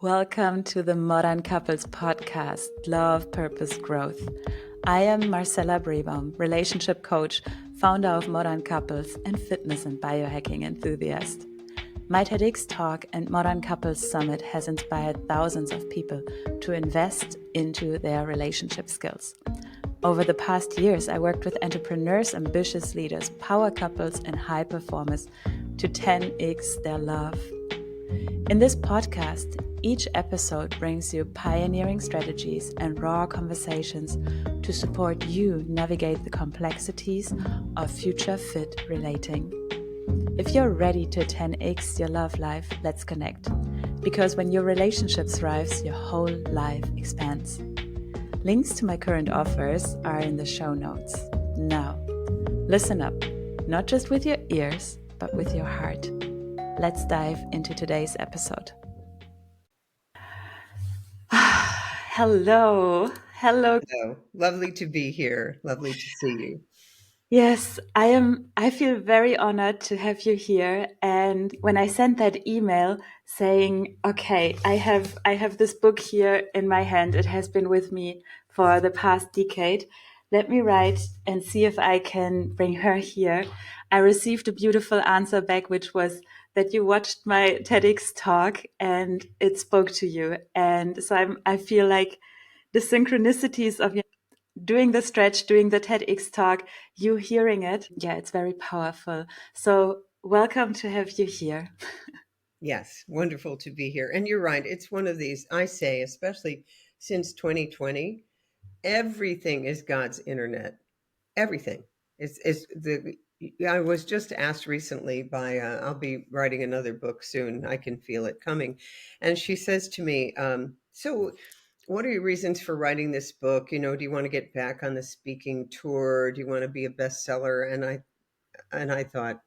Welcome to the Modern Couples podcast, Love, Purpose, Growth. I am Marcella Brebaum, relationship coach, founder of Modern Couples, and fitness and biohacking enthusiast. My TEDx talk and Modern Couples Summit has inspired thousands of people to invest into their relationship skills. Over the past years, I worked with entrepreneurs, ambitious leaders, power couples, and high performers to 10x their love. In this podcast, each episode brings you pioneering strategies and raw conversations to support you navigate the complexities of future fit relating. If you're ready to 10x your love life, let's connect. Because when your relationship thrives, your whole life expands. Links to my current offers are in the show notes. Now, listen up, not just with your ears, but with your heart. Let's dive into today's episode. Hello. Hello. Lovely to be here. Lovely to see you. Yes, I feel very honored to have you here. And when I sent that email saying, okay, I have this book here in my hand. It has been with me for the past decade. Let me write and see if I can bring her here. I received a beautiful answer back, which was that you watched my TEDx talk and it spoke to you. And so I feel like the synchronicities of doing the stretch, doing the TEDx talk, you hearing it. Yeah, it's very powerful. So welcome to have you here. Yes, wonderful to be here. And you're right. It's one of these, I say, especially since 2020, everything is God's internet. Everything. I was just asked recently by, I'll be writing another book soon. I can feel it coming. And she says to me, so what are your reasons for writing this book? You know, do you want to get back on the speaking tour? Do you want to be a bestseller? And I thought,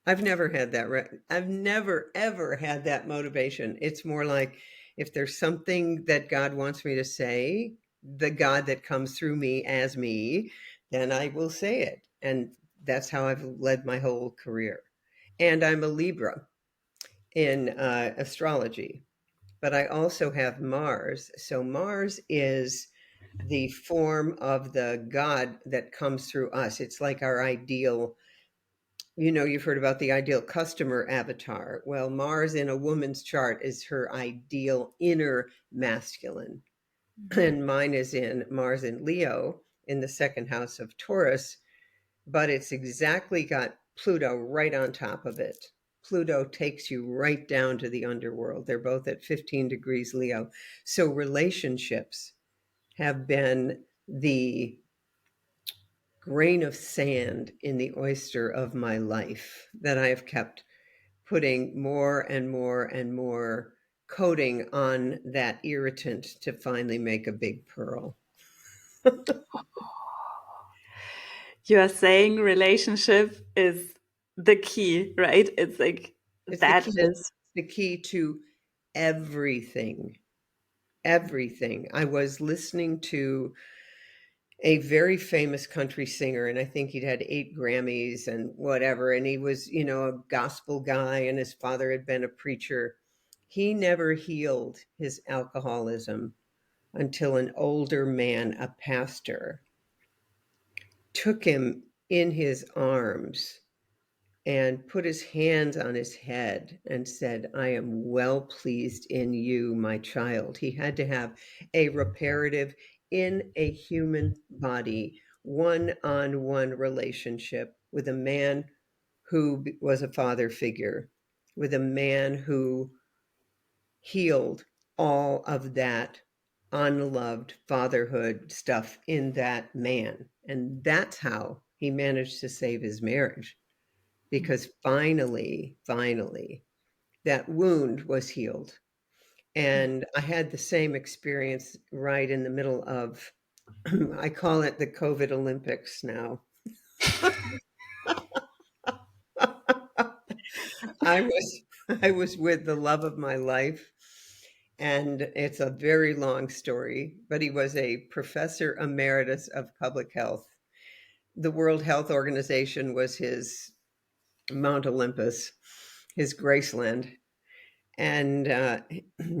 I've never had that. I've never, ever had that motivation. It's more like if there's something that God wants me to say, the God that comes through me as me, then I will say it. And that's how I've led my whole career. And I'm a Libra in astrology, but I also have Mars. So Mars is the form of the God that comes through us. It's like our ideal. You've heard about the ideal customer avatar. Well, Mars in a woman's chart is her ideal inner masculine. And mine is in Mars in Leo in the second house of Taurus, but it's exactly got Pluto right on top of it. Pluto takes you right down to the underworld. They're both at 15 degrees Leo. So relationships have been the grain of sand in the oyster of my life that I've kept putting more and more and more coating on that irritant to finally make a big pearl. You are saying relationship is the key, right? It's like It's that is. the key to everything. Everything. I was listening to a very famous country singer, and I think he'd had 8 Grammys and whatever, and he was, a gospel guy, and his father had been a preacher. He never healed his alcoholism until an older man, a pastor, took him in his arms and put his hands on his head and said, I am well pleased in you, my child. He had to have a reparative in a human body, one-on-one relationship with a man who was a father figure, with a man who healed all of that unloved fatherhood stuff in that man. And that's how he managed to save his marriage, because finally, that wound was healed. And I had the same experience right in the middle of, I call it the COVID Olympics now. I was I was with the love of my life, and it's a very long story, but he was a professor emeritus of public health. The World Health Organization was his Mount Olympus, his Graceland. And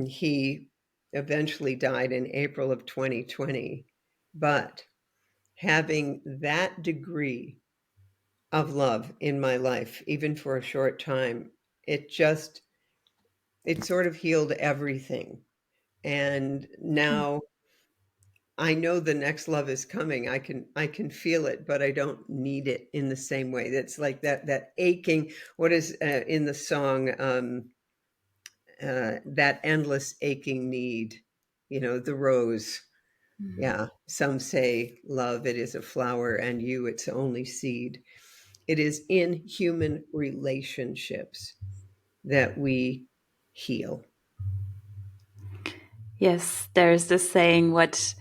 he eventually died in April of 2020. But having that degree of love in my life, even for a short time, it just, it sort of healed everything. And now I know the next love is coming. I can feel it, but I don't need it in the same way. That's like that aching. What is in the song? That endless aching need. The rose. Yeah. Some say love, it is a flower, and you, its only seed. It is in human relationships that we heal. Yes, there's this saying, what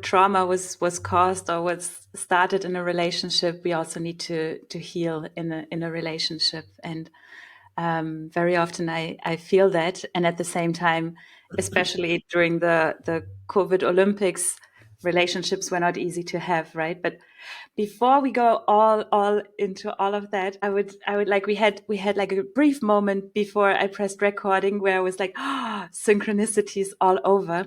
trauma was caused or was started in a relationship, we also need to heal in a relationship. And very often I feel that. And at the same time, especially during the COVID Olympics, relationships were not easy to have, right? But before we go all into all of that, I would like, we had like a brief moment before I pressed recording where I was like, oh, synchronicities all over.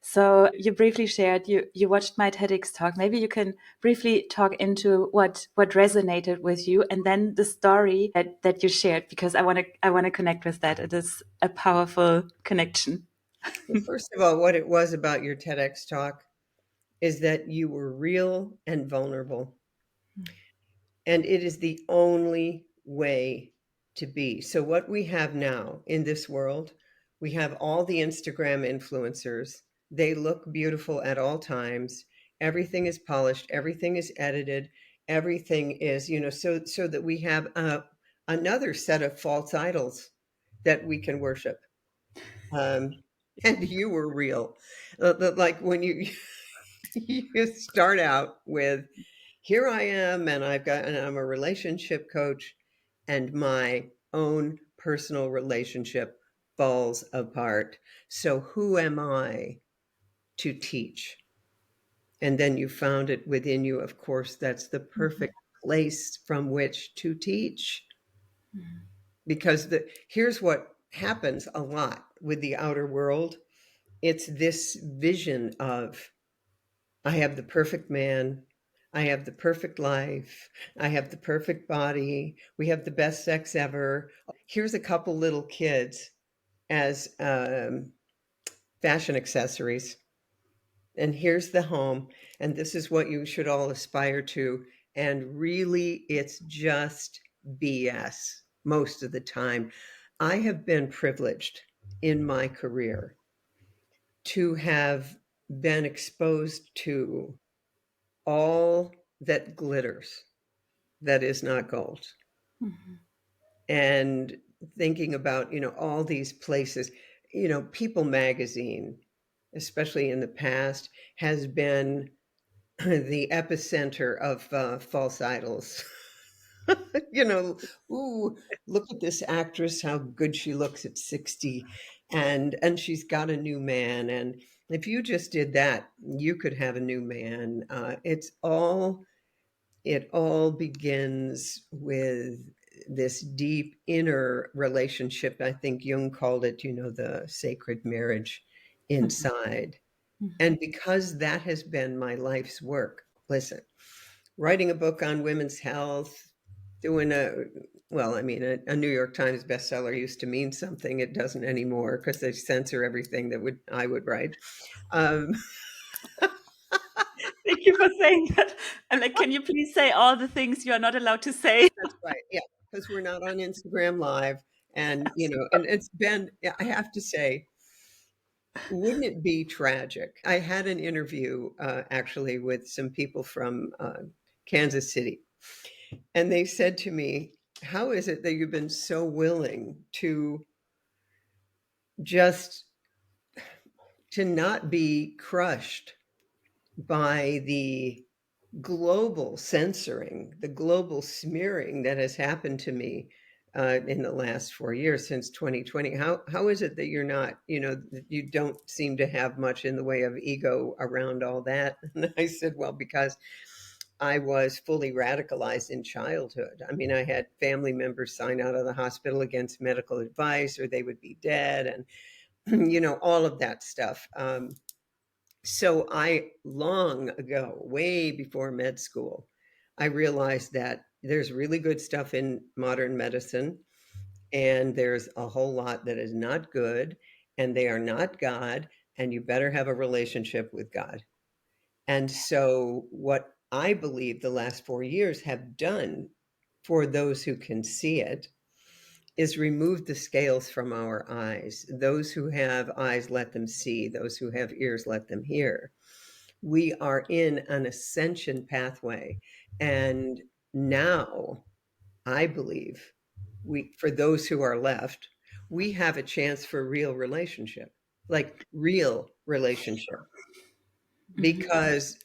So you briefly shared you watched my TEDx talk. Maybe you can briefly talk into what resonated with you, and then the story that you shared, because I want to connect with that. It is a powerful connection. Well, first of all, what it was about your TEDx talk is that you were real and vulnerable. And it is the only way to be. So, what we have now in this world, we have all the Instagram influencers. They look beautiful at all times. Everything is polished, everything is edited, everything is, so that we have another set of false idols that we can worship. Um, and you were real. Like when you, you start out with, here I am, and I'm a relationship coach, and my own personal relationship falls apart. So who am I to teach? And then you found it within you. Of course, that's the perfect place from which to teach. Because here's what happens a lot with the outer world. It's this vision of, I have the perfect man. I have the perfect life. I have the perfect body. We have the best sex ever. Here's a couple little kids as fashion accessories. And here's the home. And this is what you should all aspire to. And really, it's just BS most of the time. I have been privileged in my career to have been exposed to all that glitters that is not gold. And thinking about, all these places, People Magazine, especially in the past, has been the epicenter of false idols. you know, ooh, look at this actress, how good she looks at 60, and she's got a new man. And if you just did that, you could have a new man. It all begins with this deep inner relationship. I think Jung called it, the sacred marriage inside. And because that has been my life's work, listen, writing a book on women's health, doing a New York Times bestseller used to mean something. It doesn't anymore because they censor everything that I would write. Um, Thank you for saying that. I'm like, can you please say all the things you are not allowed to say? That's right. Yeah, because we're not on Instagram Live, and it's been. Yeah, I have to say, wouldn't it be tragic? I had an interview actually with some people from Kansas City, and they said to me, "How is it that you've been so willing just to not be crushed by the global censoring, the global smearing that has happened to me in the last 4 years since 2020? How is it that you're not, that you don't seem to have much in the way of ego around all that?" And I said, well, because I was fully radicalized in childhood. I mean, I had family members sign out of the hospital against medical advice or they would be dead, and, all of that stuff. So I, long ago, way before med school, I realized that there's really good stuff in modern medicine, and there's a whole lot that is not good, and they are not God, and you better have a relationship with God. And so, what I believe the last 4 years have done for those who can see it is remove the scales from our eyes. Those who have eyes, let them see. Those who have ears, let them hear. We are in an ascension pathway. And now, I believe, for those who are left, we have a chance for real relationship, like real relationship, because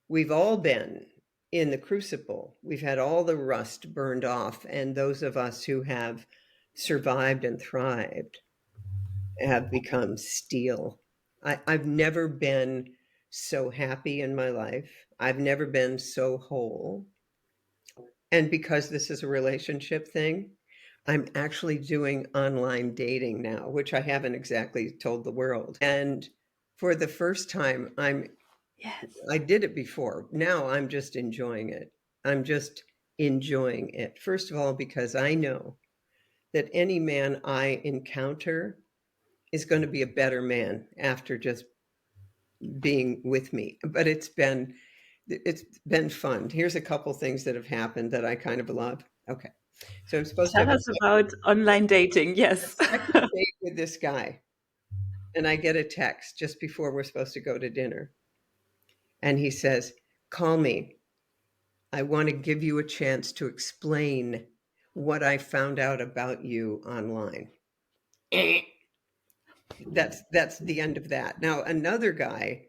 we've all been in the crucible. We've had all the rust burned off, and those of us who have survived and thrived have become steel. I've never been so happy in my life. I've never been so whole. And because this is a relationship thing, I'm actually doing online dating now, which I haven't exactly told the world. And for the first time, Yes. I did it before. Now I'm just enjoying it. I'm just enjoying it. First of all, because I know that any man I encounter is going to be a better man after just being with me. But it's been fun. Here's a couple things that have happened that I kind of love. Okay. So I'm supposed to Tell have us about online dating. a Yes. second date with this guy. And I get a text just before we're supposed to go to dinner. And he says, "Call me. I want to give you a chance to explain what I found out about you online." That's the end of that. Now, another guy,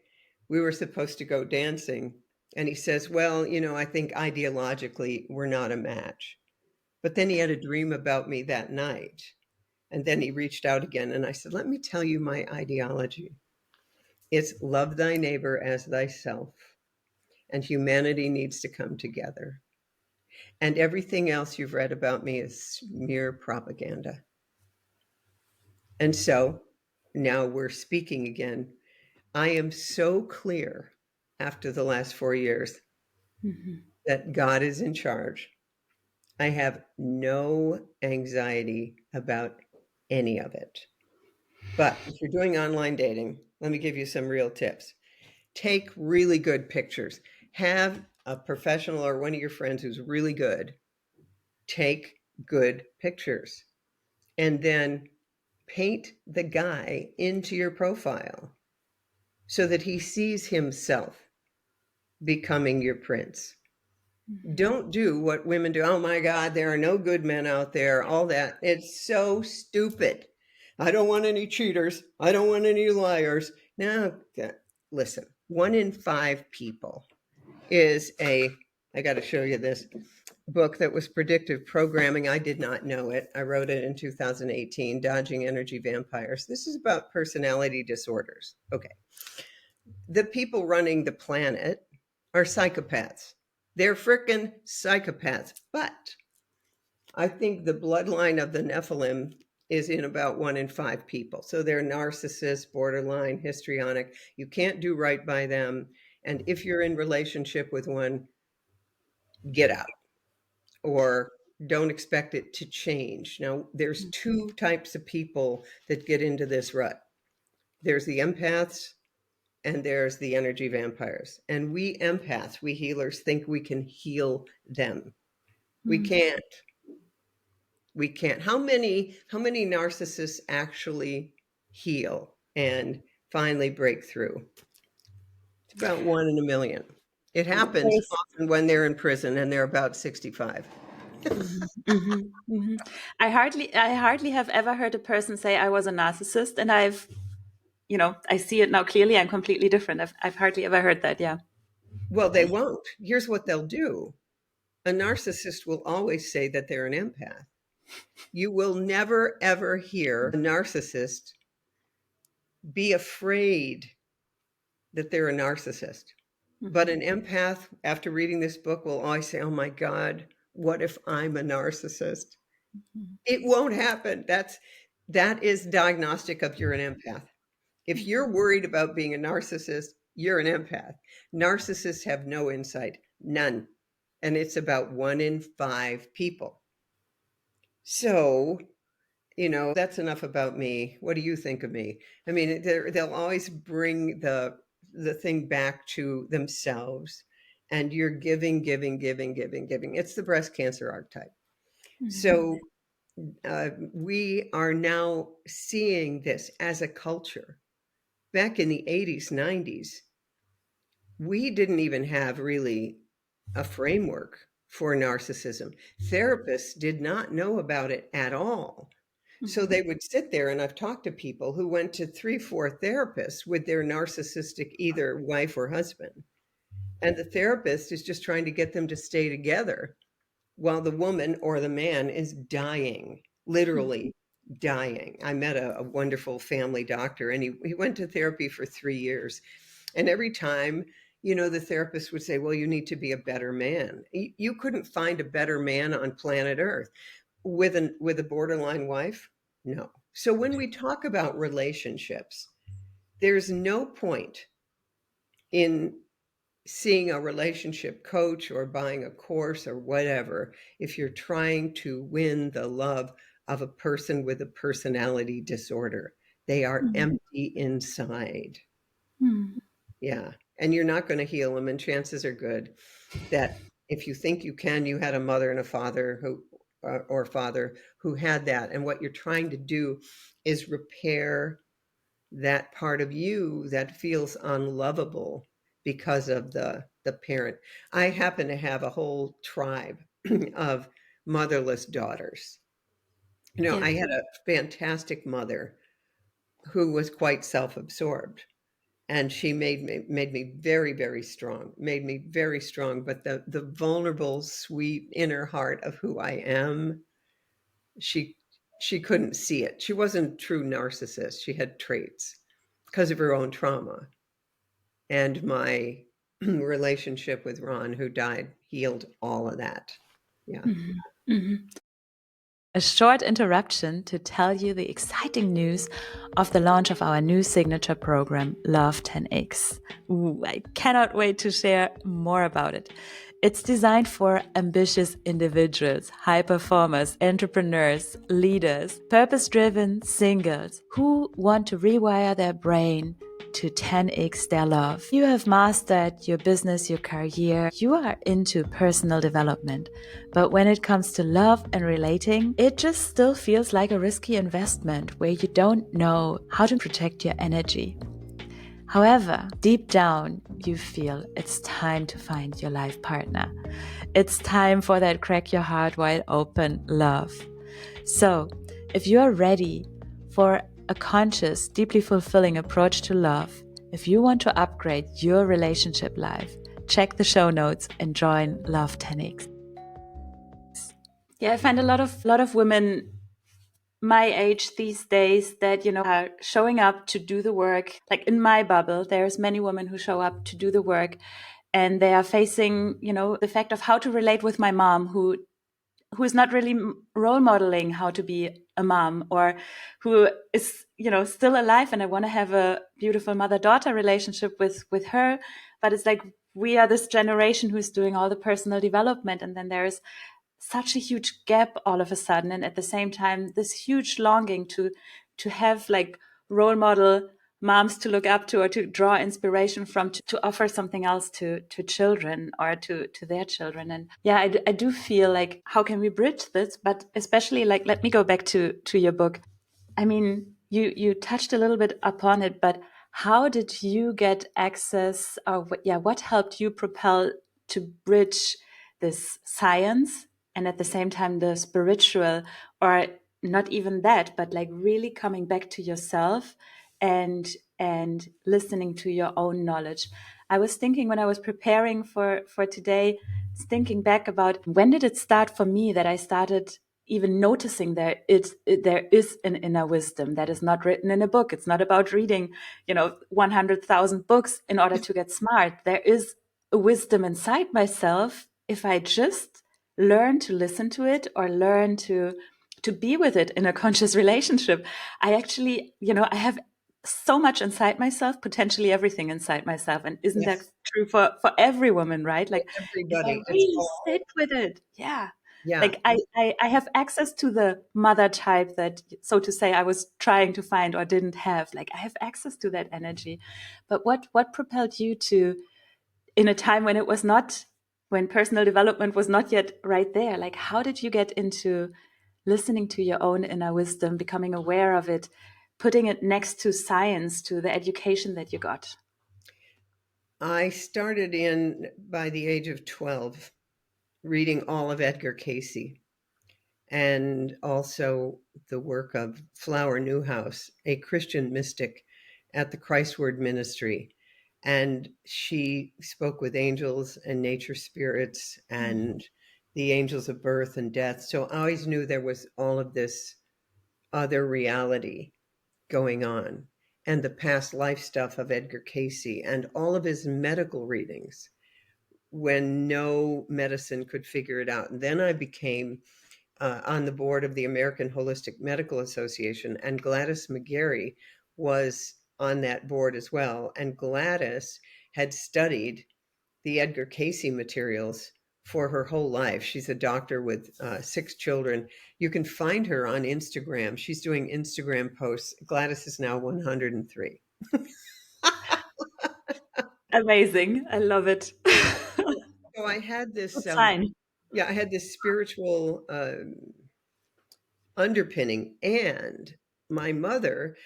we were supposed to go dancing, and he says, "Well, I think ideologically we're not a match." But then he had a dream about me that night. And then he reached out again, and I said, "Let me tell you my ideology. It's love thy neighbor as thyself, and humanity needs to come together. And everything else you've read about me is mere propaganda." And so now we're speaking again. I am so clear after the last 4 years that God is in charge. I have no anxiety about any of it. But if you're doing online dating, let me give you some real tips. Take really good pictures. Have a professional or one of your friends who's really good take good pictures, and then paint the guy into your profile so that he sees himself becoming your prince. Don't do what women do. "Oh my God, there are no good men out there," all that. It's so stupid. "I don't want any cheaters. I don't want any liars." Now, listen, 1 in 5 people I got to show you this book that was predictive programming. I did not know it. I wrote it in 2018, Dodging Energy Vampires. This is about personality disorders. Okay. The people running the planet are psychopaths. They're frickin' psychopaths. But I think the bloodline of the Nephilim is in about 1 in 5 people. So they're narcissists, borderline, histrionic. You can't do right by them. And if you're in relationship with one, get out, or don't expect it to change. Now, there's 2 types of people that get into this rut. There's the empaths and there's the energy vampires. And we empaths, we healers, think we can heal them. We can't. We can't. How many narcissists actually heal and finally break through? It's about 1 in 1 million. It happens There's often when they're in prison and they're about 65. I hardly have ever heard a person say I was a narcissist, and I see it now clearly. I'm completely different. I've hardly ever heard that. Yeah. Well, they won't. Here's what they'll do. A narcissist will always say that they're an empath. You will never, ever hear a narcissist be afraid that they're a narcissist. But an empath, after reading this book, will always say, "Oh my God, what if I'm a narcissist?" It won't happen. That is diagnostic of you're an empath. If you're worried about being a narcissist, you're an empath. Narcissists have no insight, none. And it's about 1 in 5 people. So, that's enough about me. What do you think of me? I mean, they'll always bring the thing back to themselves, and you're giving, giving, giving, giving, giving. It's the breast cancer archetype. So we are now seeing this as a culture. Back in the 80s, 90s, we didn't even have really a framework for narcissism. Therapists did not know about it at all. So they would sit there, and I've talked to people who went to 3, 4 therapists with their narcissistic either wife or husband. And the therapist is just trying to get them to stay together while the woman or the man is dying, literally dying. I met a wonderful family doctor, and he went to therapy for 3 years. And every time, the therapist would say, "Well, you need to be a better man." You couldn't find a better man on planet Earth with a borderline wife. No. So when we talk about relationships, there's no point in seeing a relationship coach or buying a course or whatever if you're trying to win the love of a person with a personality disorder. They are empty inside. Yeah. And you're not going to heal them. And chances are good that if you think you can, you had a mother and a father or father who had that. And what you're trying to do is repair that part of you that feels unlovable because of the parent. I happen to have a whole tribe of motherless daughters. Yeah. I had a fantastic mother who was quite self-absorbed, and she made me very, very strong, made me very strong. But the vulnerable, sweet inner heart of who I am, she she couldn't see it. She wasn't a true narcissist. She had traits because of her own trauma. And my relationship with Ron, who died, healed all of that. Yeah. A short interruption to tell you the exciting news of the launch of our new signature program, Love 10X. Ooh, I cannot wait to share more about it. It's designed for ambitious individuals, high performers, entrepreneurs, leaders, purpose-driven singles who want to rewire their brain to 10x their love. You have mastered your business, your career, you are into personal development. But when it comes to love and relating, it just still feels like a risky investment where you don't know how to protect your energy. However, deep down, you feel it's time to find your life partner. It's time for that crack your heart wide open love. So, if you are ready for a conscious, deeply fulfilling approach to love, if you want to upgrade your relationship life, check the show notes and join Love 10X. Yeah, I find a lot of women my age these days that, are showing up to do the work. Like in my bubble, there's many women who show up to do the work, and they are facing, the fact of how to relate with my mom who is not really role modeling how to be a mom, or who is, still alive, and I want to have a beautiful mother-daughter relationship with her. But it's like, we are this generation who's doing all the personal development. And then there's such a huge gap all of a sudden. And at the same time, this huge longing to have like role model moms to look up to or to draw inspiration from, to offer something else to children or to their children. And yeah, I do feel like, how can we bridge this? But especially, like, let me go back to your book. I mean, you touched a little bit upon it, but how did you get access, or what helped you propel to bridge this science and at the same time the spiritual, or not even that, but like really coming back to yourself and listening to your own knowledge? I was thinking when I was preparing for today, thinking back about when did it start for me that I started even noticing there is an inner wisdom that is not written in a book. It's not about reading, 100,000 books in order to get smart. There is a wisdom inside myself if I just learn to listen to it or learn to be with it in a conscious relationship. I actually, I have so much inside myself, potentially everything inside myself. And isn't that Yes. true for every woman, right? Like if I Everybody. It's really all, sit with it, yeah. yeah. Like I have access to the mother type that, so to say, I was trying to find or didn't have. Like I have access to that energy. But what propelled you to, in a time when it was not, when personal development was not yet right there, like how did you get into listening to your own inner wisdom, becoming aware of it, putting it next to science, to the education that you got? I started in by the age of 12 reading all of Edgar Cayce and also the work of Flower Newhouse, a Christian mystic at the Christ Word Ministry. And she spoke with angels and nature spirits and the angels of birth and death. So I always knew there was all of this other reality going on, and the past life stuff of Edgar Cayce and all of his medical readings when no medicine could figure it out. And then I became on the board of the American Holistic Medical Association, and Gladys McGarry was on that board as well. And Gladys had studied the Edgar Cayce materials for her whole life. She's a doctor with 6 children. You can find her on Instagram. She's doing Instagram posts. Gladys is now 103. Amazing. I love it. So I had this, Good sign. yeah, I had this spiritual underpinning, and my mother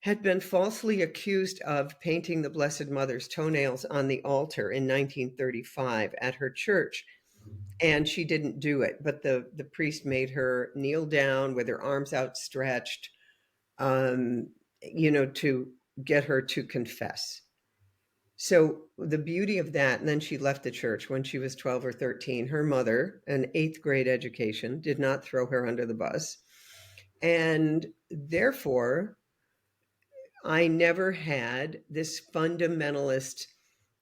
had been falsely accused of painting the Blessed Mother's toenails on the altar in 1935 at her church. And she didn't do it, but the priest made her kneel down with her arms outstretched, um, to get her to confess. So the beauty of that, and then she left the church when she was 12 or 13. Her mother, an eighth grade education, did not throw her under the bus. And therefore, I never had this fundamentalist,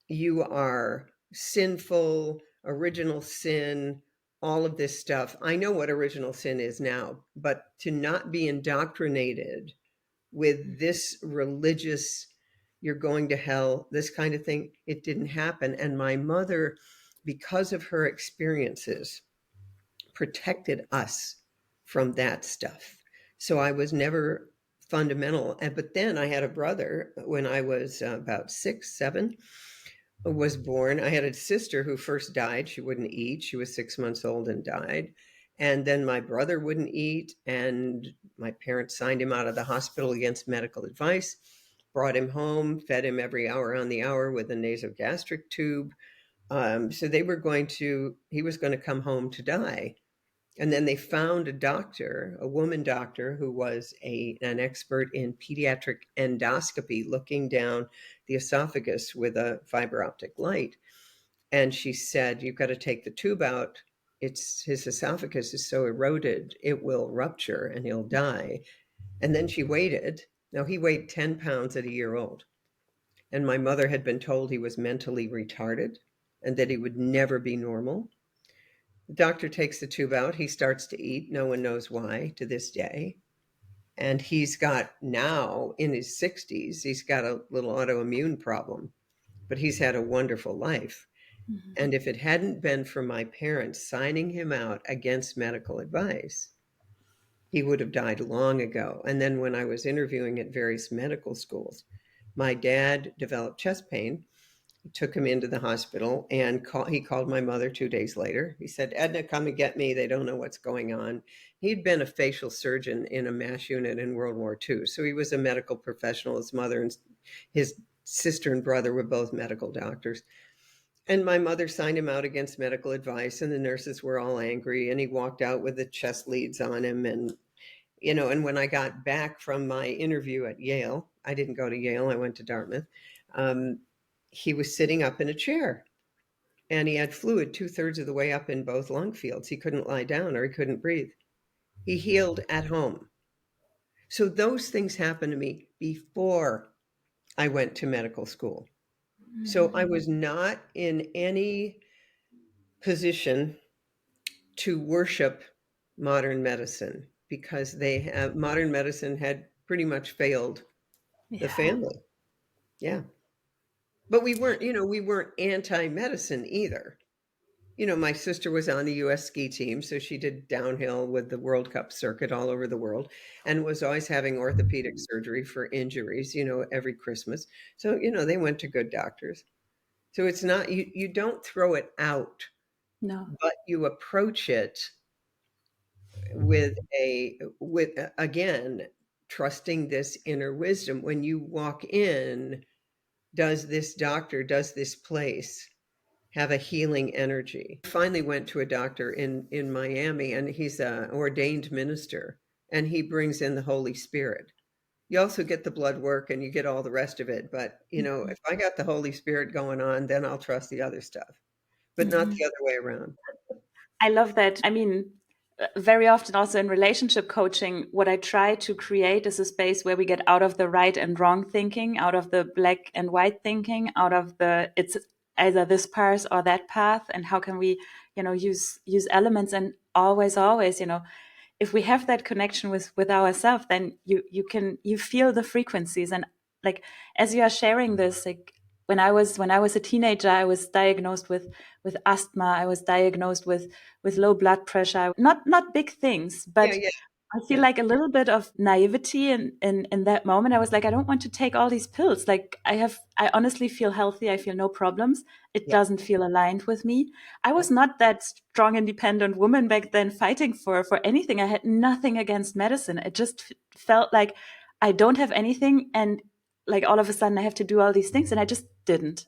you are sinful, original sin, all of this stuff. I know what original sin is now, but to not be indoctrinated with this religious, you're going to hell, this kind of thing, it didn't happen. And my mother, because of her experiences, protected us from that stuff. So I was never fundamental. But then I had a brother when I was about 6, 7, was born. I had a sister who first died. She wouldn't eat. She was 6 months old and died. And then my brother wouldn't eat. And my parents signed him out of the hospital against medical advice, brought him home, fed him every hour on the hour with a nasogastric tube. So he was going to come home to die. And then they found a doctor, a woman doctor, who was an expert in pediatric endoscopy, looking down the esophagus with a fiber optic light. And she said, "You've got to take the tube out. His esophagus is so eroded, it will rupture and he'll die." And then she waited. Now, he weighed 10 pounds at a year old. And my mother had been told he was mentally retarded and that he would never be normal. The doctor takes the tube out. He starts to eat. No one knows why to this day. And he's got, now in his 60s, he's got a little autoimmune problem, but he's had a wonderful life. Mhm. And if it hadn't been for my parents signing him out against medical advice, he would have died long ago. And then when I was interviewing at various medical schools, my dad developed chest pain, took him into the hospital, and he called my mother 2 days later. He said, "Edna, come and get me. They don't know what's going on." He'd been a facial surgeon in a MASH unit in World War II. So he was a medical professional. His mother and his sister and brother were both medical doctors. And my mother signed him out against medical advice, and the nurses were all angry. And he walked out with the chest leads on him. And when I got back from my interview at Yale, I didn't go to Yale, I went to Dartmouth. Um, he was sitting up in a chair, and he had fluid 2/3 of the way up in both lung fields. He couldn't lie down or he couldn't breathe. He healed at home. So those things happened to me before I went to medical school. So I was not in any position to worship modern medicine because modern medicine had pretty much failed the Yeah. family. Yeah. But we weren't anti-medicine either. My sister was on the US ski team, so she did downhill with the World Cup circuit all over the world and was always having orthopedic surgery for injuries, every Christmas. So, they went to good doctors. So it's not, you don't throw it out, No. but you approach it with again, trusting this inner wisdom. When you walk in, does this doctor, does this place have a healing energy? I finally went to a doctor in Miami, and he's an ordained minister, and he brings in the Holy Spirit. You also get the blood work and you get all the rest of it, but if I got the Holy Spirit going on, then I'll trust the other stuff, but not Mhm. the other way around. I love that. I mean, very often also in relationship coaching, what I try to create is a space where we get out of the right and wrong thinking, out of the black and white thinking, out of the it's either this path or that path, and how can we, use elements, and always, if we have that connection with ourselves, then you feel the frequencies. And like, as you are sharing this, like, when I was a teenager, I was diagnosed with asthma. I was diagnosed with low blood pressure. Not big things, Yeah, but yeah, I feel yeah, like a little bit of naivety in that moment. I was like, I don't want to take all these pills. Like, I honestly feel healthy. I feel no problems. It yeah, doesn't feel aligned with me. I yeah, was not that strong, independent woman back then fighting for anything. I had nothing against medicine. It just felt like I don't have anything. And like, all of a sudden I have to do all these things, and I just didn't.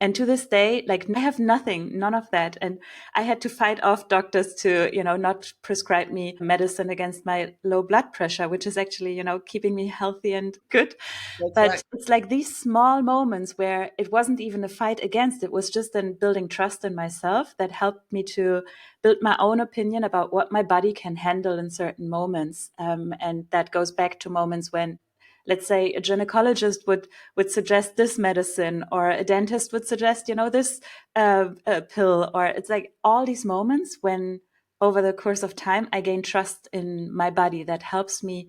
And to this day, like, I have nothing, none of that. And I had to fight off doctors to, not prescribe me medicine against my low blood pressure, which is actually, keeping me healthy and good. that's But right. it's like these small moments where it wasn't even a fight against, it was just then building trust in myself that helped me to build my own opinion about what my body can handle in certain moments. And that goes back to moments when, let's say, a gynecologist would suggest this medicine, or a dentist would suggest, this pill, or it's like all these moments when over the course of time I gain trust in my body that helps me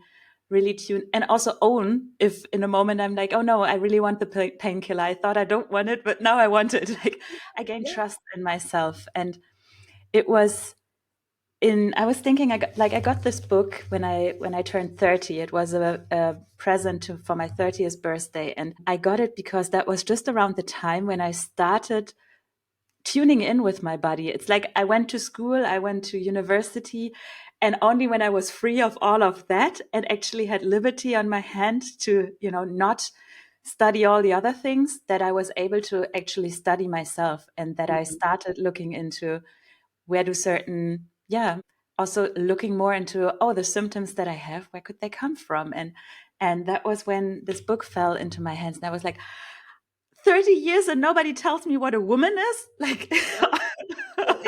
really tune and also own if in a moment I'm like, oh no, I really want the painkiller. I thought I don't want it, but now I want it. Like, I gain Yeah, trust in myself. And it was I was thinking, I got this book when I turned 30. It was a present for my 30th birthday, and I got it because that was just around the time when I started tuning in with my body. It's like I went to school, I went to university, and only when I was free of all of that and actually had liberty on my hand to, not study all the other things, that I was able to actually study myself, and that I mhm, started looking into where do certain, yeah, also looking more into, oh, the symptoms that I have, where could they come from? And that was when this book fell into my hands, and I was like, 30 years and nobody tells me what a woman is? Like, yeah. Well,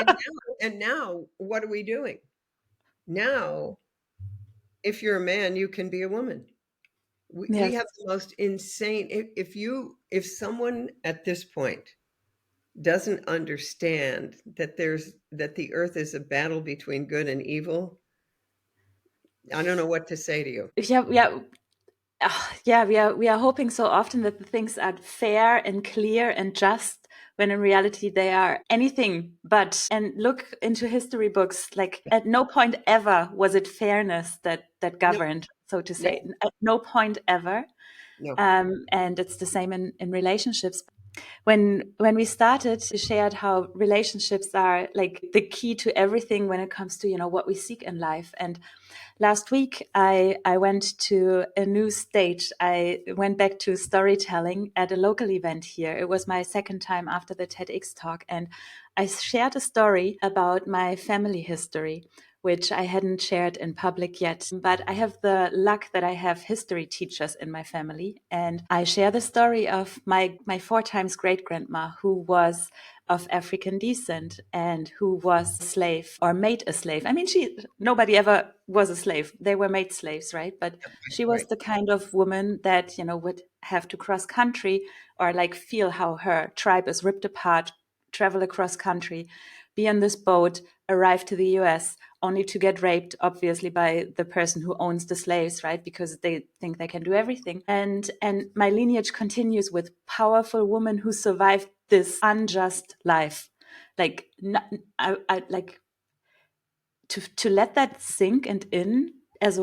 and now what are we doing? Now, if you're a man, you can be a woman. We yes. have the most insane, if someone at this point doesn't understand that the earth is a battle between good and evil, I don't know what to say to you. Yeah, yeah. Yeah, we are hoping so often that the things are fair and clear and just, when in reality they are anything but. And look into history books, like, at no point ever was it fairness that No, governed, so to no, say. At no point ever. no. And it's the same in relationships. When we started, we shared how relationships are like the key to everything when it comes to, what we seek in life. And last week, I went to a new stage. I went back to storytelling at a local event here. It was my second time after the TEDx talk, and I shared a story about my family history, which I hadn't shared in public yet. But I have the luck that I have history teachers in my family. And I share the story of my four times great grandma, who was of African descent and who was a slave or made a slave. I mean, nobody ever was a slave. They were made slaves, right? But she was Right. the kind of woman that, would have to cross country or like feel how her tribe is ripped apart, travel across country, be on this boat, arrive to the US, only to get raped, obviously, by the person who owns the slaves, right? Because they think they can do everything. And my lineage continues with powerful women who survived this unjust life. Like, I like to let that sink and in as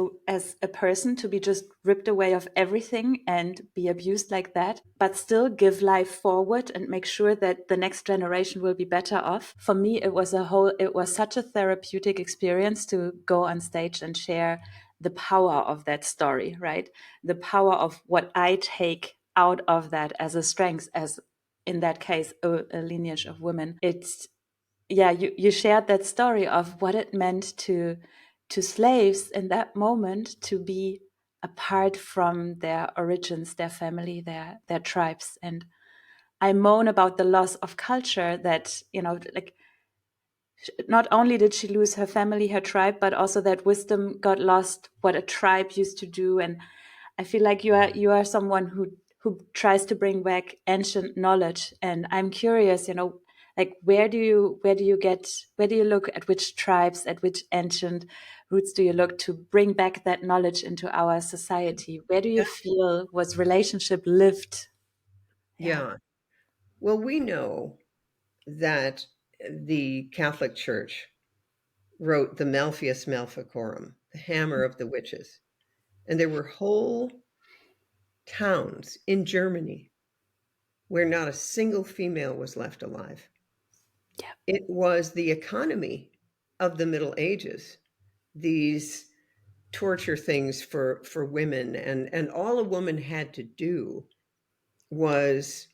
a person, to be just ripped away of everything and be abused like that, but still give life forward and make sure that the next generation will be better off. For me, it was such a therapeutic experience to go on stage and share the power of that story, right? The power of what I take out of that as a strength, as in that case, a lineage of women. It's yeah, you shared that story of what it meant to slaves in that moment to be apart from their origins, their family, their tribes. And I moan about the loss of culture that, like, not only did she lose her family, her tribe, but also that wisdom got lost, what a tribe used to do. And I feel like you are someone who tries to bring back ancient knowledge. And I'm curious, like where do you look at, which tribes, at which ancient roots do you look to bring back that knowledge into our society? Where do you Yeah. feel was relationship lived? Yeah. Yeah. Well, we know that the Catholic Church wrote the Malleus Maleficorum, the hammer of the witches. And there were whole towns in Germany where not a single female was left alive. Yeah. It was the economy of the Middle Ages, these torture things for women, and all a woman had to do was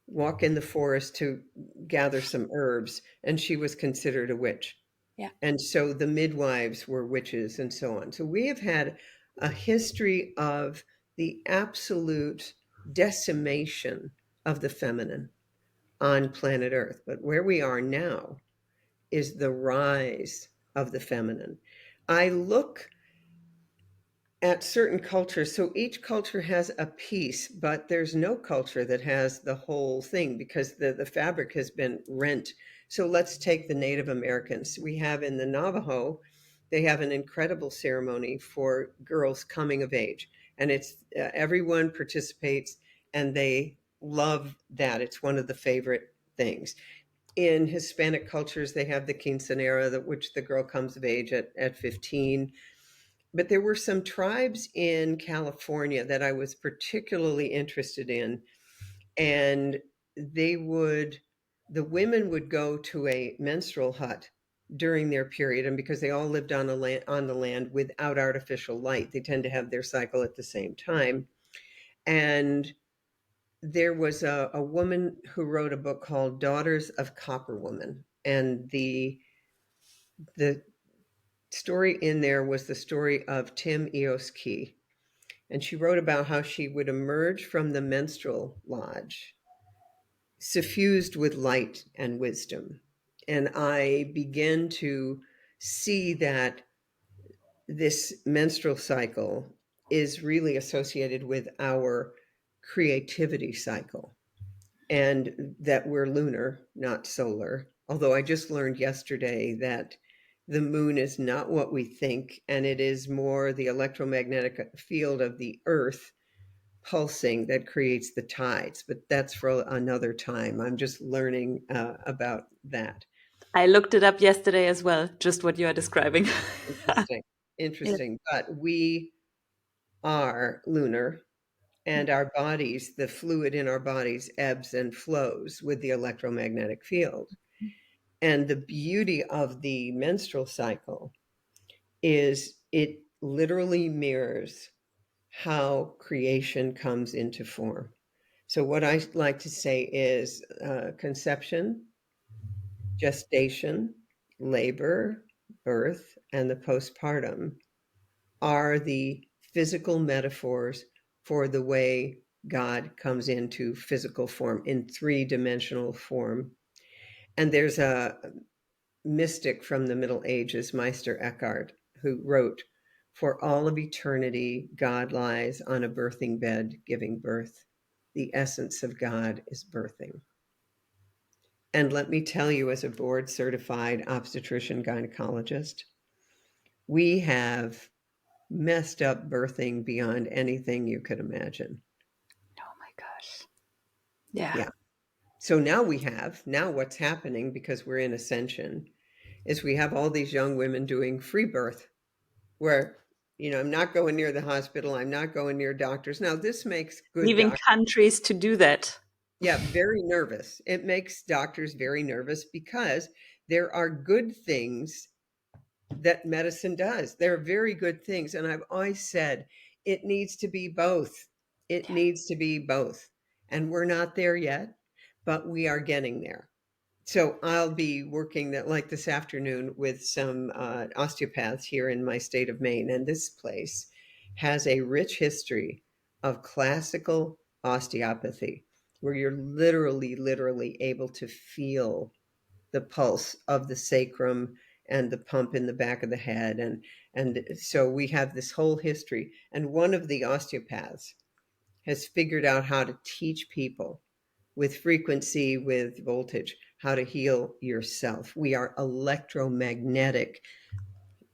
walk in the forest to gather some herbs, and she was considered a witch. Yeah. And so the midwives were witches and so on. So we have had a history of the absolute decimation of the feminine on planet Earth. But where we are now is the rise of the feminine. I look at certain cultures. So each culture has a piece, but there's no culture that has the whole thing because the fabric has been rent. So let's take the Native Americans. We have in the Navajo, they have an incredible ceremony for girls coming of age. And it's everyone participates and they love that. It's one of the favorite things. In Hispanic cultures, they have the quinceanera, which the girl comes of age at 15. But there were some tribes in California that I was particularly interested in, and they would, the women would go to a menstrual hut during their period, and because they all lived on the land without artificial light, they tend to have their cycle at the same time. And there was a woman who wrote a book called Daughters of Copper Woman, and the story in there was the story of Tim Eos Key. And she wrote about how she would emerge from the menstrual lodge suffused with light and wisdom. And I began to see that this menstrual cycle is really associated with our creativity cycle, and that we're lunar, not solar. Although I just learned yesterday that the moon is not what we think, and it is more the electromagnetic field of the earth pulsing that creates the tides, but that's for another time. I'm just learning about that. I looked it up yesterday as well, just what you are describing. Interesting. Yeah. Interesting. But we are lunar, and our bodies, the fluid in our bodies, ebbs and flows with the electromagnetic field. And the beauty of the menstrual cycle is it literally mirrors how creation comes into form. So, what I like to say is conception, gestation, labor, birth and the postpartum are the physical metaphors for the way God comes into physical form, in three-dimensional form. And there's a mystic from the Middle Ages, Meister Eckhart, who wrote, "For all of eternity, God lies on a birthing bed giving birth. The essence of God is birthing." And let me tell you, as a board certified obstetrician gynecologist, we have messed up birthing beyond anything you could imagine. Oh my gosh. Yeah. Yeah. So now what's happening, because we're in ascension, is we have all these young women doing free birth where, I'm not going near the hospital. I'm not going near doctors. Now, this makes good Leaving doctors, countries to do that. yeah, very nervous. It makes doctors very nervous because there are good things that medicine does. There are very good things. And I've always said it needs to be both. It Yeah. needs to be both. And we're not there yet, but we are getting there. So I'll be working that, like this afternoon, with some osteopaths here in my state of Maine. And this place has a rich history of classical osteopathy, where you're literally able to feel the pulse of the sacrum and the pump in the back of the head. And so we have this whole history. And one of the osteopaths has figured out how to teach people with frequency, with voltage, how to heal yourself. We are electromagnetic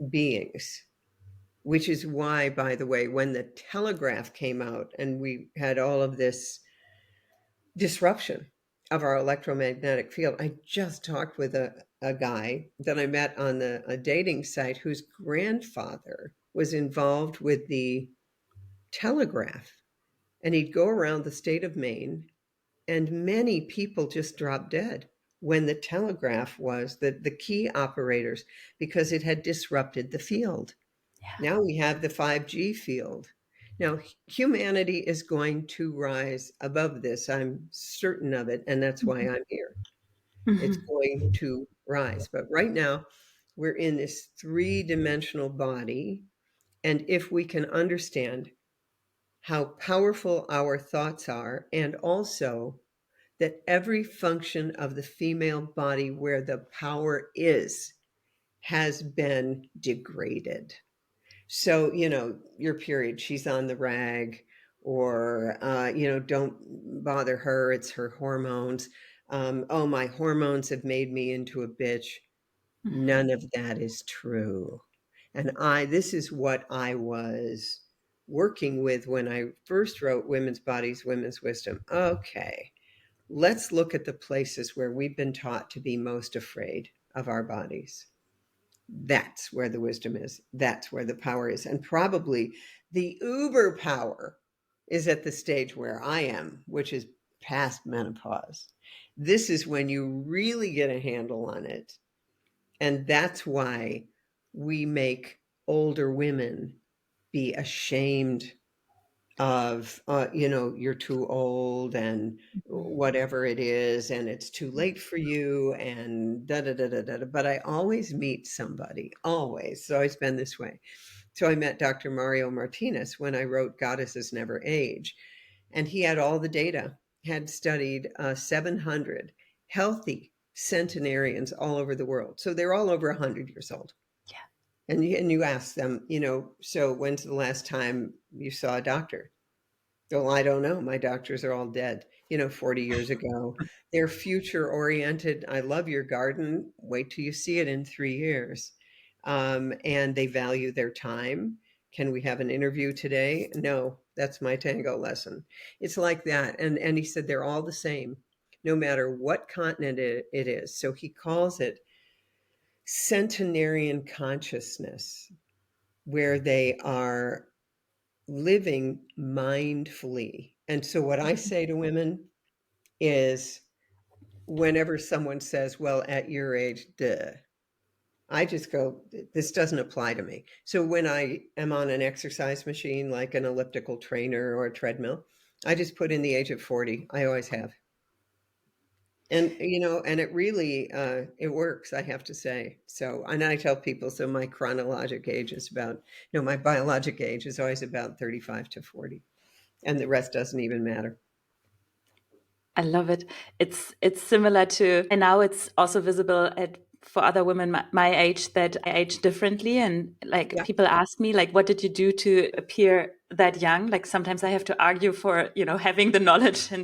beings, which is why, by the way, when the telegraph came out and we had all of this disruption of our electromagnetic field, I just talked with a guy that I met on a dating site whose grandfather was involved with the telegraph. And he'd go around the state of Maine, and many people just dropped dead when the telegraph was the key operators, because it had disrupted the field. Yeah. Now we have the 5G field. Now, humanity is going to rise above this. I'm certain of it. And that's why I'm here. It's Mhm. going to rise. But right now, we're in this three-dimensional body. And if we can understand how powerful our thoughts are, and also that every function of the female body where the power is has been degraded. So, your period, she's on the rag, or, don't bother her, it's her hormones. Oh, my hormones have made me into a bitch. Mhm. None of that is true. And this is what I was working with when I first wrote Women's Bodies, Women's Wisdom. Okay, let's look at the places where we've been taught to be most afraid of our bodies. That's where the wisdom is. That's where the power is. And probably the uber power is at the stage where I am, which is past menopause. This is when you really get a handle on it. And that's why we make older women be ashamed of, you're too old and Mhm. whatever it is, and it's too late for you, and da da da da da. But I always meet somebody, always. It's always been this way. So I met Dr. Mario Martinez when I wrote Goddesses Never Age, and he had all the data, had studied 700 healthy centenarians all over the world. So they're all over 100 years old. Yeah. And you ask them, so when's the last time you saw a doctor? Well, I don't know. My doctors are all dead, 40 years ago. They're future oriented. I love your garden. Wait till you see it in 3 years. And they value their time. Can we have an interview today? No, that's my tango lesson. It's like that. And he said they're all the same, no matter what continent it is. So he calls it centenarian consciousness, where they are living mindfully. And so, what I say to women is, whenever someone says, well, at your age, duh, I just go, this doesn't apply to me. So, when I am on an exercise machine, like an elliptical trainer or a treadmill, I just put in the age of 40. I always have. And, and it really, it works, I have to say. So, and I tell people, so my chronologic age is about, my biologic age is always about 35 to 40, and the rest doesn't even matter. I love it. It's similar to, and now it's also visible for other women my age that I age differently. And like Yeah. people ask me, like, what did you do to appear that young? Like sometimes I have to argue for, having the knowledge Yeah.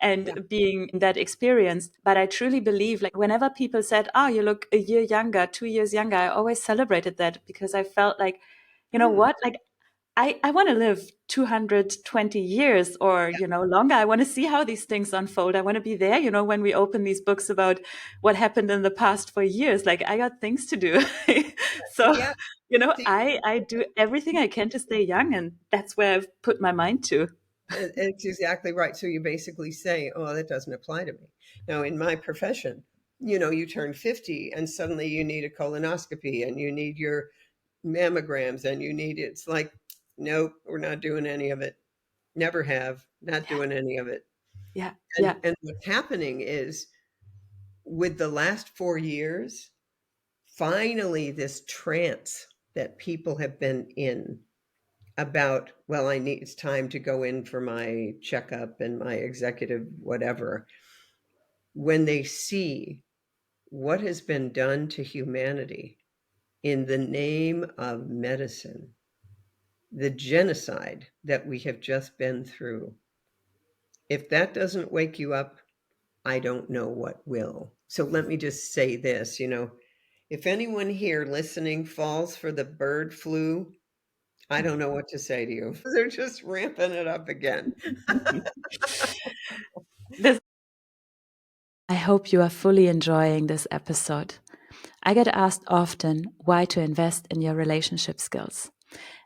and being that experience. But I truly believe, like, whenever people said, "Oh, you look a year younger, 2 years younger," I always celebrated that because I felt like, you know Mm. what, like I want to live 220 years or, longer. I want to see how these things unfold. I want to be there, when we open these books about what happened in the past for years. Like I got things to do. So, Yeah. See, I do everything I can to stay young, and that's where I've put my mind to. it's exactly right. So you basically say, oh, that doesn't apply to me. Now, in my profession, you turn 50 and suddenly you need a colonoscopy and you need your mammograms and it's like, nope, we're not doing any of it. Never have, not Yeah, doing any of it. yeah, And yeah, and what's happening is with the last 4 years, finally this trance that people have been in about, well, it's time to go in for my checkup and my executive whatever, when they see what has been done to humanity in the name of medicine, the genocide that we have just been through. If that doesn't wake you up, I don't know what will. So let me just say this, if anyone here listening falls for the bird flu, I don't know what to say to you. They're just ramping it up again. this. I hope you are fully enjoying this episode. I get asked often why to invest in your relationship skills.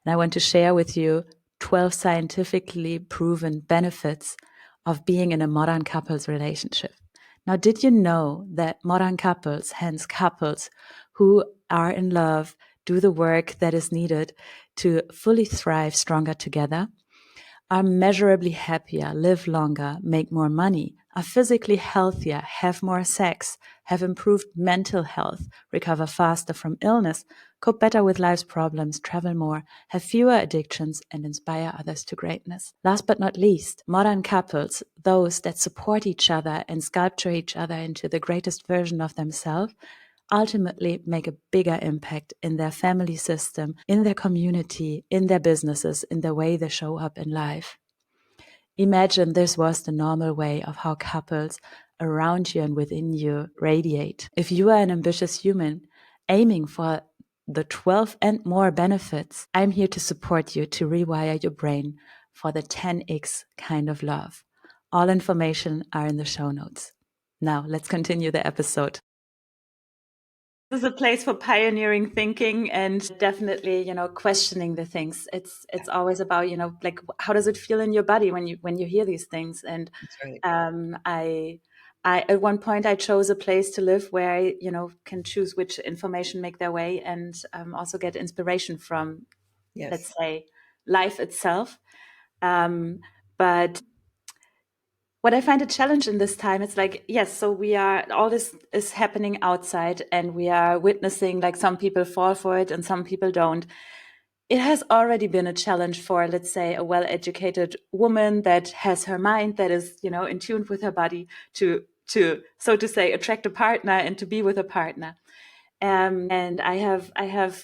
And I want to share with you 12 scientifically proven benefits of being in a modern couples relationship. Now, did you know that modern couples, hence couples who are in love, do the work that is needed to fully thrive stronger together? Are measurably happier, live longer, make more money, are physically healthier, have more sex, have improved mental health, recover faster from illness, cope better with life's problems, travel more, have fewer addictions, and inspire others to greatness. Last but not least, modern couples, those that support each other and sculpture each other into the greatest version of themselves, ultimately make a bigger impact in their family system, in their community, in their businesses, in the way they show up in life. Imagine this was the normal way of how couples around you and within you radiate. If you are an ambitious human aiming for the 12 and more benefits, I'm here to support you to rewire your brain for the 10x kind of love. All information are in the show notes. Now, let's continue the episode. This is a place for pioneering thinking and definitely, questioning the things. It's always about, like how does it feel in your body when you hear these things? And That's right. I at one point I chose a place to live where I, can choose which information make their way and also get inspiration from, let's Yes. say, life itself. Um, but what I find a challenge in this time, it's like, yes, so all this is happening outside and we are witnessing like some people fall for it and some people don't. It has already been a challenge for, let's say, a well-educated woman that has her mind that is, in tune with her body to, so to say, attract a partner and to be with a partner. And I have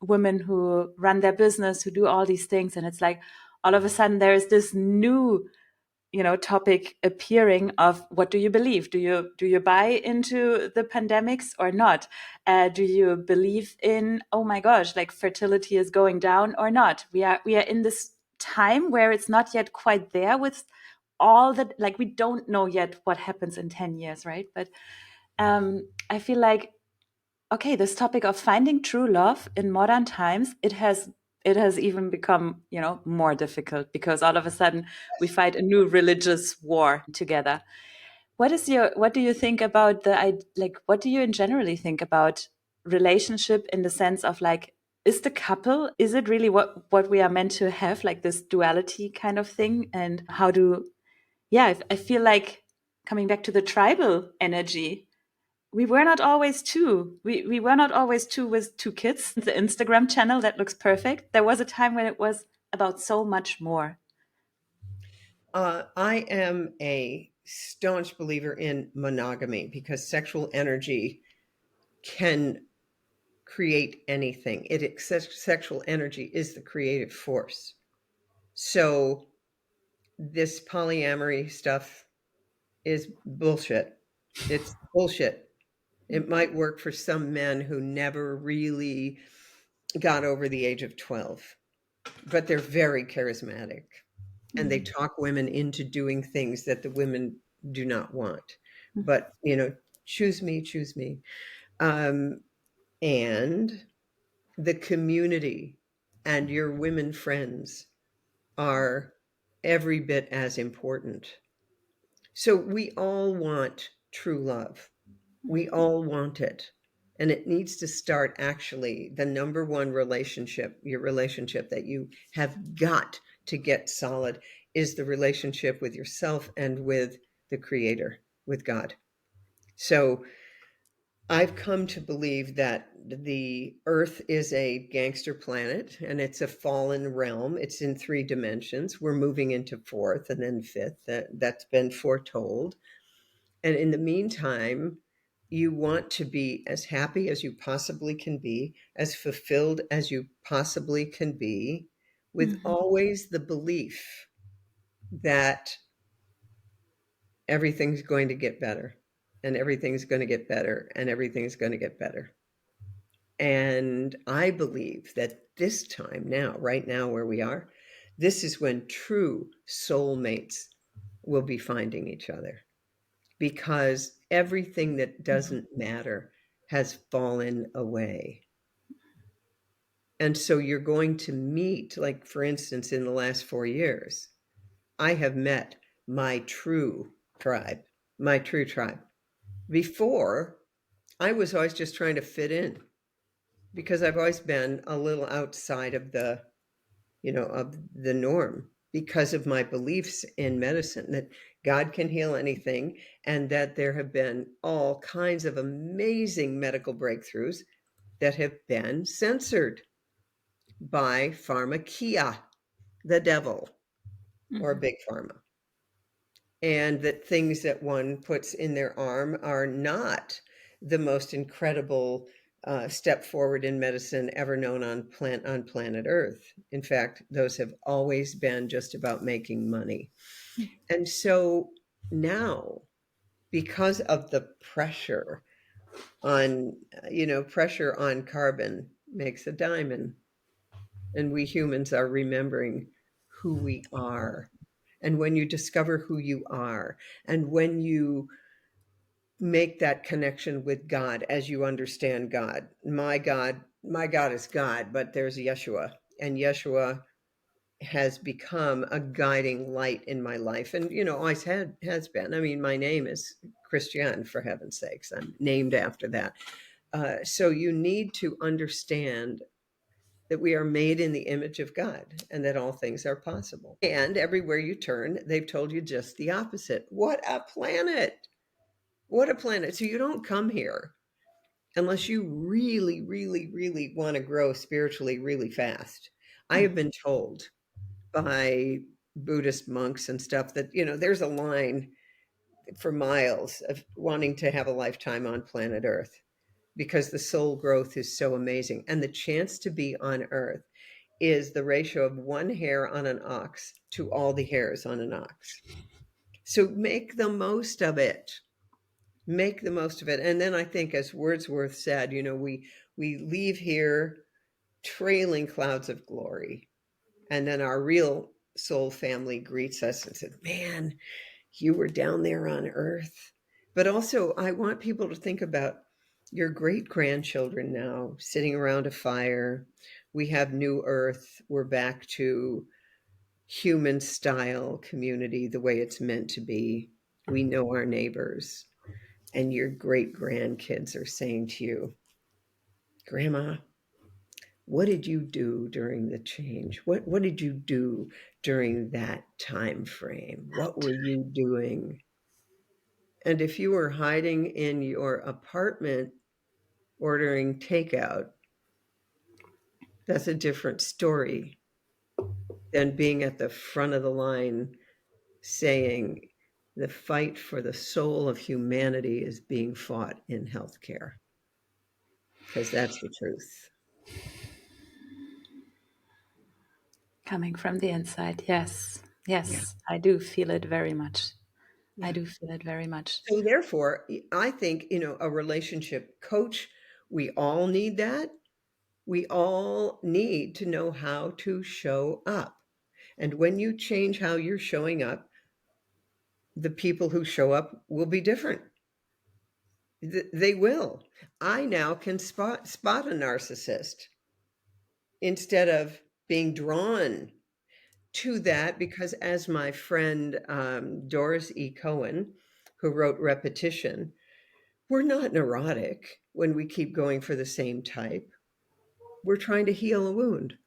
women who run their business, who do all these things. And it's like, all of a sudden there is this new topic appearing of what do you believe? Do you buy into the pandemics or not? Do you believe in, oh my gosh, like fertility is going down or not? We are in this time where it's not yet quite there with all that, like we don't know yet what happens in 10 years, right? But I feel like, okay, this topic of finding true love in modern times, it has even become, more difficult because all of a sudden we fight a new religious war together. What do you think about what do you in generally think about relationship in the sense of like, is the couple, is it really what we are meant to have, like this duality kind of thing? And how do, yeah, I feel like coming back to the tribal energy, we were not always two. We were not always two with two kids. The Instagram channel that looks perfect. There was a time when it was about so much more. I am a staunch believer in monogamy because sexual energy can create anything. Sexual energy is the creative force. So this polyamory stuff is bullshit. It's bullshit. It might work for some men who never really got over the age of 12, but they're very charismatic and they talk women into doing things that the women do not want. But, choose me, choose me. And the community and your women friends are every bit as important. So we all want true love. We all want it. And it needs to start actually the number one relationship, your relationship that you have got to get solid is the relationship with yourself and with the Creator, with God. So I've come to believe that the Earth is a gangster planet and it's a fallen realm. It's in 3 dimensions. We're moving into 4th and then 5th. That's been foretold. And in the meantime, you want to be as happy as you possibly can be, as fulfilled as you possibly can be, with always the belief that everything's going to get better and everything's going to get better and everything's going to get better. And I believe that this time now, right now where we are, this is when true soulmates will be finding each other because everything that doesn't matter has fallen away. And so you're going to meet, like, for instance, in the last 4 years, I have met my true tribe, my true tribe. Before, I was always just trying to fit in because I've always been a little outside of the norm because of my beliefs in medicine that God can heal anything and that there have been all kinds of amazing medical breakthroughs that have been censored by pharmakia, the devil, or big pharma. And that things that one puts in their arm are not the most incredible step forward in medicine ever known on planet Earth. In fact, those have always been just about making money. And so now, because of the pressure pressure on carbon makes a diamond, and we humans are remembering who we are. And when you discover who you are, and when you make that connection with God as you understand God, my God is God, but there's Yeshua, and Yeshua has become a guiding light in my life, and always has been. I mean, my name is Christiane, for heaven's sakes. I'm named after that. So you need to understand that we are made in the image of God and that all things are possible. And everywhere you turn, they've told you just the opposite. What a planet! What a planet. So you don't come here unless you really, really, really want to grow spiritually really fast. I have been told by Buddhist monks and stuff that, there's a line for miles of wanting to have a lifetime on planet Earth because the soul growth is so amazing. And the chance to be on Earth is the ratio of 1 hair on an ox to all the hairs on an ox. So make the most of it. Make the most of it. And then I think, as Wordsworth said, we leave here trailing clouds of glory. And then our real soul family greets us and said, man, you were down there on Earth. But also, I want people to think about your great grandchildren now sitting around a fire. We have new Earth. We're back to human style community the way it's meant to be. We know our neighbors. And your great grandkids are saying to you, Grandma, what did you do during the change? What did you do during that time frame? What were you doing? And if you were hiding in your apartment ordering takeout, that's a different story than being at the front of the line saying the fight for the soul of humanity is being fought in healthcare, because that's the truth. Coming from the inside, yes. Yeah. Yes, I do feel it very much. I Yeah. do feel it very much. So therefore, I think, a relationship coach, we all need that. We all need to know how to show up. And when you change how you're showing up, the people who show up will be different. They will. I now can spot a narcissist instead of being drawn to that, because as my friend Doris E. Cohen, who wrote Repetition, we're not neurotic when we keep going for the same type. We're trying to heal a wound.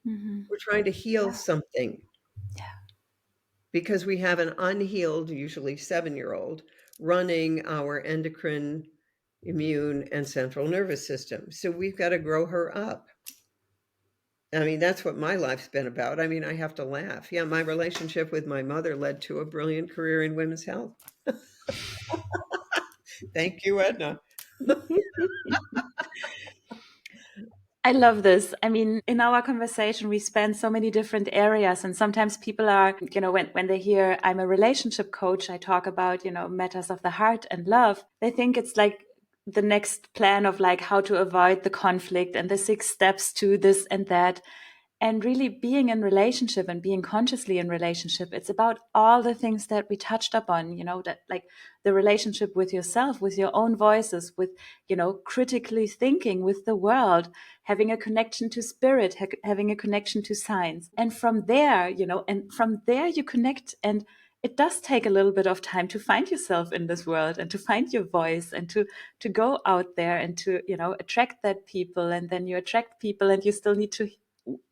Mhm. We're trying to heal something Yeah. because we have an unhealed, usually 7-year-old, running our endocrine, immune, and central nervous system. So we've got to grow her up. I mean, that's what my life's been about. I mean, I have to laugh. Yeah, my relationship with my mother led to a brilliant career in women's health. Thank you, Edna. I love this. I mean, in our conversation, we span so many different areas. And sometimes people are, when they hear I'm a relationship coach, I talk about, matters of the heart and love. They think it's like the next plan of like how to avoid the conflict and the 6 steps to this and that. And really being in relationship and being consciously in relationship, it's about all the things that we touched upon, that like the relationship with yourself, with your own voices, with, critically thinking with the world, having a connection to spirit, having a connection to science. And from there, you connect. And it does take a little bit of time to find yourself in this world and to find your voice and to go out there and to, attract that people. And then you attract people and you still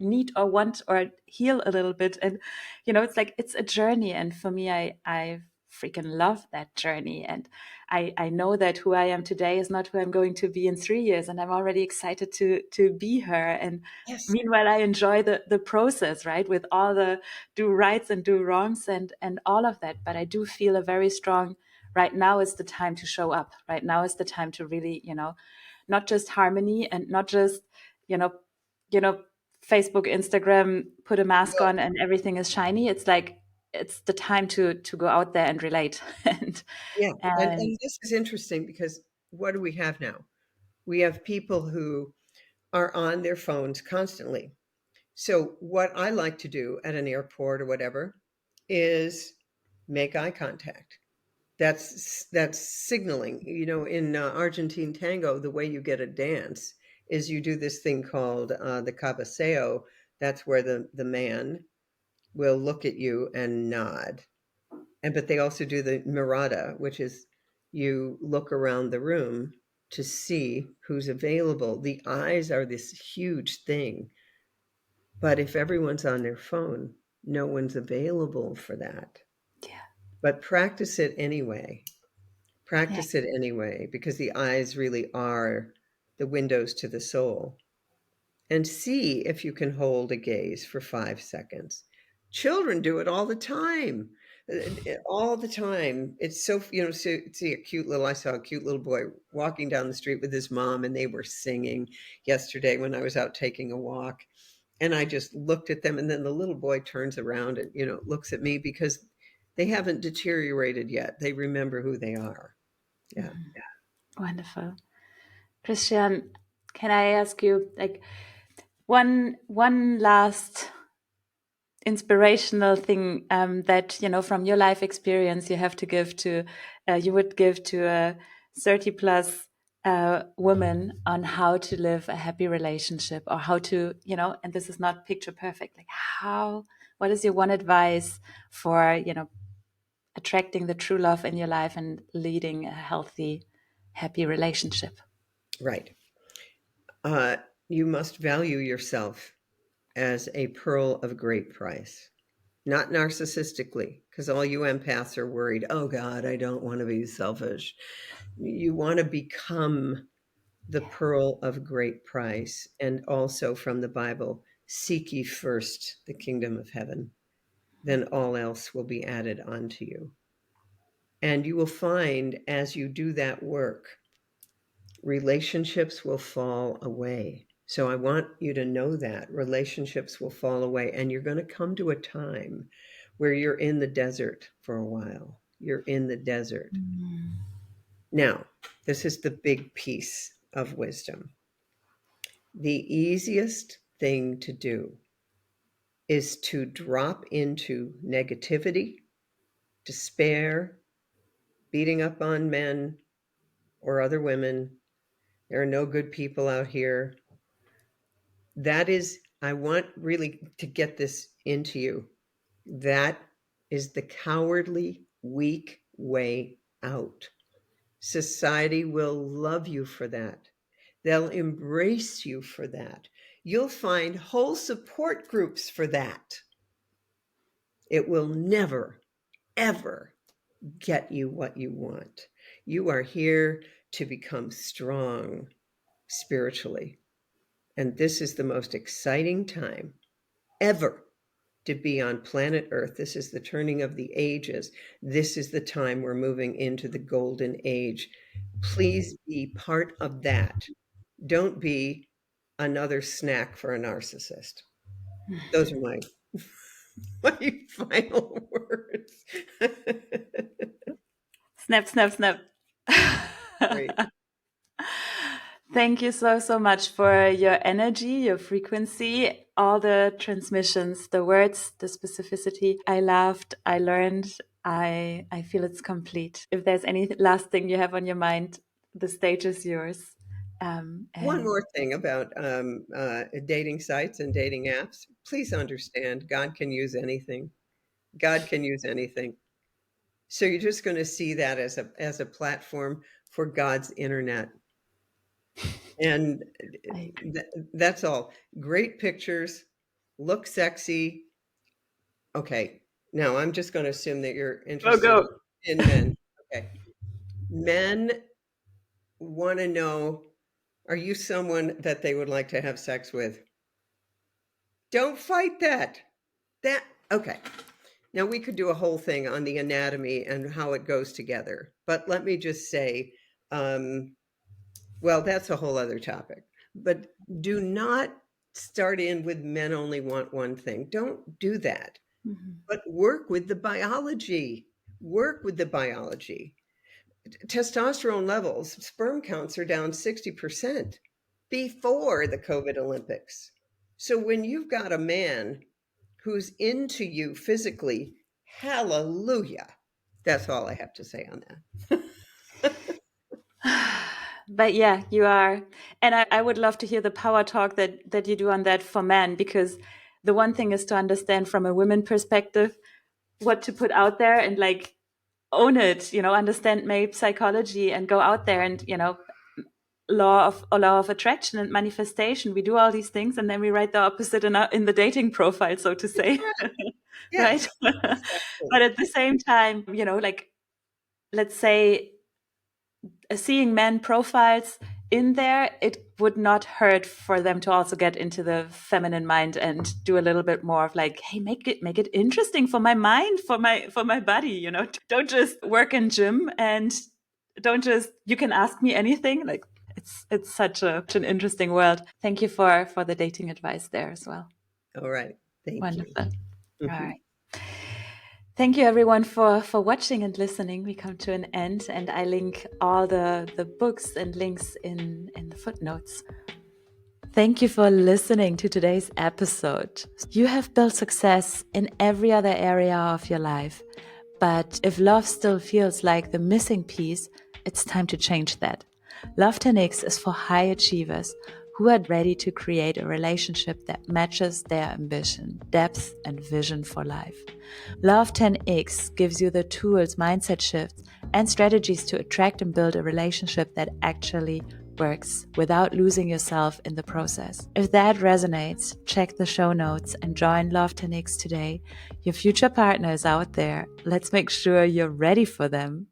need or want or heal a little bit. And it's like it's a journey, and for me, I freaking love that journey. And I know that who I am today is not who I'm going to be in 3 years, and I'm already excited to be her. And Yes. meanwhile, I enjoy the process, right, with all the do rights and do wrongs and all of that. But I do feel a very strong, right now is the time to show up. Right now is the time to really, not just harmony and not just, you know you know Facebook, Instagram, put a mask Well, on and everything is shiny. It's like it's the time to go out there and relate. and yeah. And and this is interesting because what do we have now? We have people who are on their phones constantly. So what I like to do at an airport or whatever is make eye contact. That's signaling. In Argentine tango, the way you get a dance is you do this thing called the cabeceo. That's where the man will look at you and nod. But they also do the mirada, which is you look around the room to see who's available. The eyes are this huge thing, but if everyone's on their phone, no one's available for that. yeah, But practice it anyway. yeah, Practice it anyway, because the eyes really are the windows to the soul. And see if you can hold a gaze for 5 seconds. Children do it all the time. All the time. It's so, see I saw a cute little boy walking down the street with his mom, and they were singing yesterday when I was out taking a walk. And I just looked at them, and then the little boy turns around and, looks at me, because they haven't deteriorated yet. They remember who they are. Yeah. wonderful. Christian, can I ask you like one last inspirational thing that from your life experience you would give to a 30 plus woman on how to live a happy relationship, or how to and this is not picture perfect, like what is your one advice for attracting the true love in your life and leading a healthy, happy relationship? Right. You must value yourself as a pearl of great price. not narcissistically, because all you empaths are worried, oh God, I don't want to be selfish. You want to become the pearl of great price. And also from the Bible, seek ye first the kingdom of heaven, then all else will be added onto you. And you will find as you do that work, relationships will fall away. So I want you to know that relationships will fall away, and you're going to come to a time where you're in the desert for a while. You're in the desert. Mm. Now, this is the big piece of wisdom. The easiest thing to do is to drop into negativity, despair, beating up on men or other women. There are no good people out here. That is, I want really to get this into you. That is the cowardly, weak way out. Society will love you for that. They'll embrace you for that. You'll find whole support groups for that. It will never, ever get you what you want. You are here to become strong spiritually. And this is the most exciting time ever to be on planet Earth. This is the turning of the ages. This is the time we're moving into the golden age. Please be part of that. Don't be another snack for a narcissist. Those are my final words. Snap, snap, snap. Great. Thank you so, so much for your energy, your frequency, all the transmissions, the words, the specificity. I laughed, I learned, I feel it's complete. If there's any last thing you have on your mind, the stage is yours. One more thing about dating sites and dating apps. Please understand, God can use anything. God can use anything. So you're just going to see that as a platform for God's internet. And that's all. Great pictures, look sexy. Okay, now I'm just going to assume that you're interested in men. Okay. Men want to know, are you someone that they would like to have sex with? Don't fight that. Okay. Now we could do a whole thing on the anatomy and how it goes together. But let me just say, well, that's a whole other topic. But do not start in with men only want one thing. Don't do that. Mm-hmm. But work with the biology. Work with the biology. Testosterone levels, sperm counts are down 60% before the COVID Olympics. So when you've got a man who's into you physically, hallelujah. That's all I have to say on that. But yeah, you are. And I would love to hear the power talk that you do on that for men, because the one thing is to understand from a women perspective what to put out there and like own it, understand male psychology and go out there and, law of attraction and manifestation. We do all these things and then we write the opposite in the dating profile, so to say. Yes, right? exactly. But at the same time, like, let's say seeing men profiles in there, it would not hurt for them to also get into the feminine mind and do a little bit more of like, hey, make it interesting for my mind, for my body, don't just work in gym and don't just, you can ask me anything. Like it's such an interesting world. Thank you for the dating advice there as well. All right. Thank Wonderful. you. All right. Thank you, everyone, for watching and listening. We come to an end, and I link all the books and links in the footnotes. Thank you for listening to today's episode. You have built success in every other area of your life, but if love still feels like the missing piece, it's time to change that. Love 10X is for high achievers who are ready to create a relationship that matches their ambition, depth, and vision for life. Love 10X gives you the tools, mindset shifts, and strategies to attract and build a relationship that actually works without losing yourself in the process. If that resonates, check the show notes and join Love Techniques today. Your future partner is out there. Let's make sure you're ready for them.